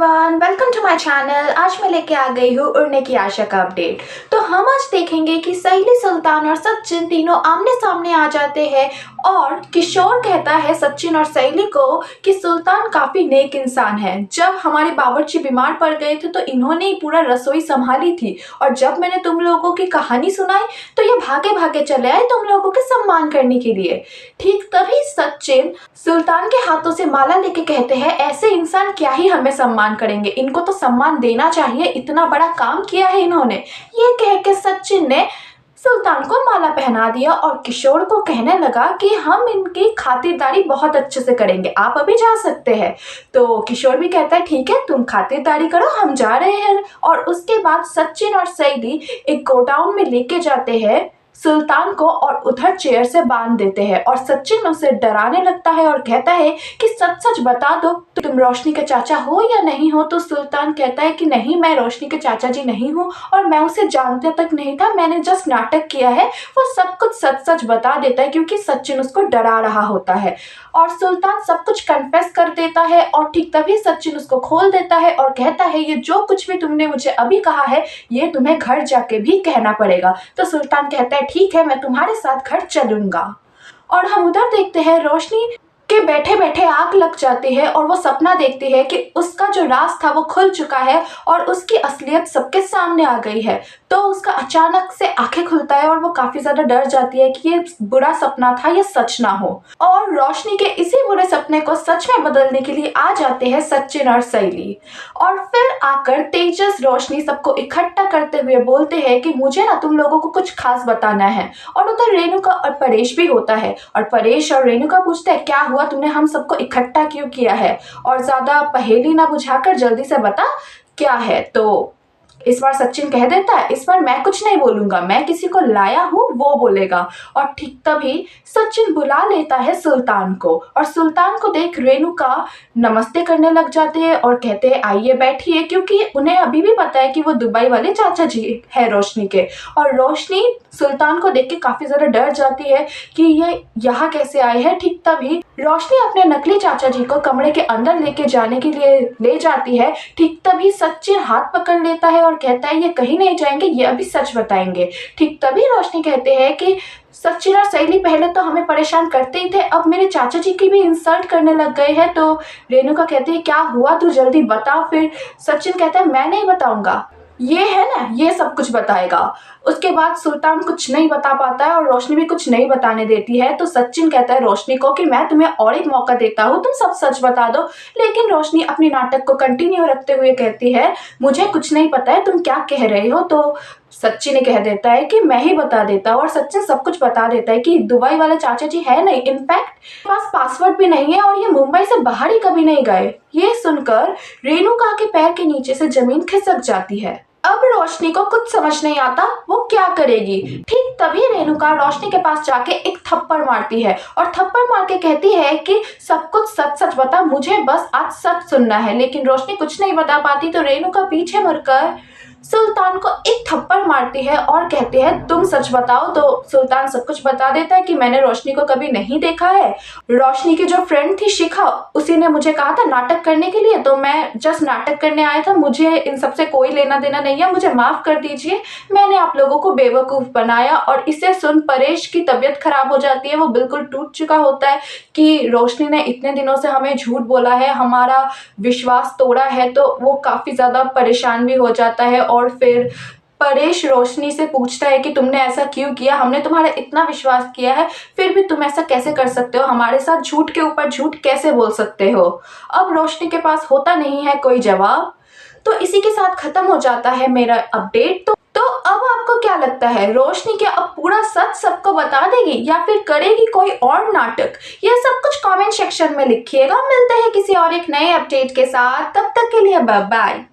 Everyone, welcome to my channel. आज मैं लेके आ गई हूँ उड़ने की आशा का अपडेट। तो हम आज देखेंगे कि सहेली, सुल्तान और सचिन तीनों आमने सामने आ जाते हैं और किशोर कहता है सचिन और सहेली को कि सुल्तान काफ़ी नेक इंसान है। जब हमारे बावर्ची बीमार पड़ गए थे तो इन्होंने ही पूरा रसोई संभाली थी और जब मैंने तुम लोगों की कहानी सुनाई तो ये भागे भागे चले आए तुम लोगों के सम्मान करने के लिए। ठीक तभी सचिन सुल्तान के हाथों से माला लेके कहते हैं, ऐसे इंसान क्या ही हमें सम्मान करेंगे, इनको तो सम्मान देना चाहिए, इतना बड़ा काम किया है इन्होंने। ये कह के सचिन ने सुल्तान को माला पहना दिया और किशोर को कहने लगा कि हम इनकी खातिरदारी बहुत अच्छे से करेंगे, आप अभी जा सकते हैं। तो किशोर भी कहता है ठीक है, तुम खातिरदारी करो, हम जा रहे हैं। और उसके बाद सचिन और सईदी एक गोडाउन में लेके जाते हैं सुल्तान को और उधर चेयर से बांध देते हैं और सचिन उसे डराने लगता है और कहता है कि सच सच बता दो, तुम रोशनी के चाचा हो या नहीं हो। तो सुल्तान कहता है कि नहीं, मैं रोशनी के चाचा जी नहीं हूँ और मैं उसे जानते तक नहीं था, मैंने जस्ट नाटक किया है। वो सब कुछ सच सच बता देता है क्योंकि सचिन उसको डरा रहा होता है और सुल्तान सब कुछ कन्फेस कर देता है और ठीक तभी सचिन उसको खोल देता है और कहता है ये जो कुछ भी तुमने मुझे अभी कहा है ये तुम्हें घर जाके भी कहना पड़ेगा। तो सुल्तान कहता है ठीक है, मैं तुम्हारे साथ घर चलूंगा। और हम उधर देखते हैं रोशनी के बैठे बैठे आग लग जाती है और वो सपना देखती है कि उसका जो राज था वो खुल चुका है और उसकी असलियत सबके सामने आ गई है। तो उसका अचानक से आंखें खुलता है और वो काफी ज्यादा डर जाती है कि ये बुरा सपना था, ये सच ना हो। और रोशनी के इसी बुरे सपने को सच में बदलने के लिए आ जाते हैं सचिन और सहेली। और फिर आकर तेजस, रोशनी सबको इकट्ठा करते हुए बोलते हैं कि मुझे ना तुम लोगों को कुछ खास बताना है। और उधर रेणुका और परेश भी होता है और परेश और रेणुका पूछते हैं क्या हुआ, तुमने हम सबको इकट्ठा क्यों किया है, और ज्यादा पहेली ना बुझाकर जल्दी से बता क्या है। तो इस बार सचिन कह देता है इस बार मैं कुछ नहीं बोलूंगा, मैं किसी को लाया हूँ वो बोलेगा। और ठीक तभी सचिन बुला लेता है सुल्तान को और सुल्तान को देख रेणुका नमस्ते करने लग जाते हैं और कहते हैं आइए बैठिए, क्योंकि उन्हें अभी भी पता है कि वो दुबई वाले चाचा जी है रोशनी के। और रोशनी सुल्तान को देख के काफी ज्यादा डर जाती है कि ये यहाँ कैसे आए हैं। ठीक तभी रोशनी अपने नकली चाचा जी को कमरे के अंदर लेके जाने के लिए ले जाती है। ठीक तभी सचिन हाथ पकड़ लेता है और कहता है ये कहीं नहीं जाएंगे, ये अभी सच बताएंगे। ठीक तभी रोशनी कहते हैं कि सचिन और सहेली पहले तो हमें परेशान करते ही थे, अब मेरे चाचा जी की भी इंसल्ट करने लग गए हैं। तो रेणुका कहती है क्या हुआ, तू जल्दी बता। फिर सचिन कहता है मैं नहीं बताऊंगा, ये है ना ये सब कुछ बताएगा। उसके बाद सुल्तान कुछ नहीं बता पाता है और रोशनी भी कुछ नहीं बताने देती है। तो सचिन कहता है रोशनी को कि मैं तुम्हें और एक मौका देता हूँ, तुम सब सच बता दो। लेकिन रोशनी अपनी नाटक को कंटिन्यू रखते हुए कहती है मुझे कुछ नहीं पता है, तुम क्या कह रहे हो। तो सचिन ने कह देता है कि मैं ही बता देता हूँ और सचिन सब कुछ बता देता है कि दुबई वाले चाचा जी है नहीं, इनफैक्ट पास पासवर्ड भी नहीं है और ये मुंबई से बाहर ही कभी नहीं गए। ये सुनकर रेणुका के पैर के नीचे से जमीन खिसक जाती है। अब रोशनी को कुछ समझ नहीं आता वो क्या करेगी। ठीक तभी रेणुका रोशनी के पास जाके एक थप्पड़ मारती है और थप्पड़ मार के कहती है कि सब कुछ सच सच बता, मुझे बस आज सच सुनना है। लेकिन रोशनी कुछ नहीं बता पाती तो रेणुका पीछे मुड़कर सुल्तान को एक थप्पड़ मारती है और कहते हैं तुम सच बताओ। तो सुल्तान सब कुछ बता देता है कि मैंने रोशनी को कभी नहीं देखा है, रोशनी की जो फ्रेंड थी शिखा उसी ने मुझे कहा था नाटक करने के लिए, तो मैं जस्ट नाटक करने आया था, मुझे इन सब से कोई लेना देना नहीं है, मुझे माफ कर दीजिए, मैंने आप लोगों को बेवकूफ़ बनाया। और इसे सुन परेश की तबीयत खराब हो जाती है, वो बिल्कुल टूट चुका होता है कि रोशनी ने इतने दिनों से हमें झूठ बोला है, हमारा विश्वास तोड़ा है। तो वो काफ़ी ज़्यादा परेशान भी हो जाता है और फिर परेश रोशनी से पूछता है कि तुमने ऐसा क्यों किया, हमने तुम्हारा इतना विश्वास किया है फिर भी तुम ऐसा कैसे कर सकते हो, हमारे साथ झूठ के ऊपर झूठ कैसे बोल सकते हो। अब रोशनी के पास होता नहीं है कोई जवाब। तो इसी के साथ खत्म हो जाता है मेरा अपडेट। तो अब आपको क्या लगता है, रोशनी क्या अब पूरा सच सबको बता देगी या फिर करेगी कोई और नाटक? यह सब कुछ कमेंट सेक्शन में लिखिएगा। मिलते हैं किसी और एक नए अपडेट के साथ, तब तक के लिए बाय बाय।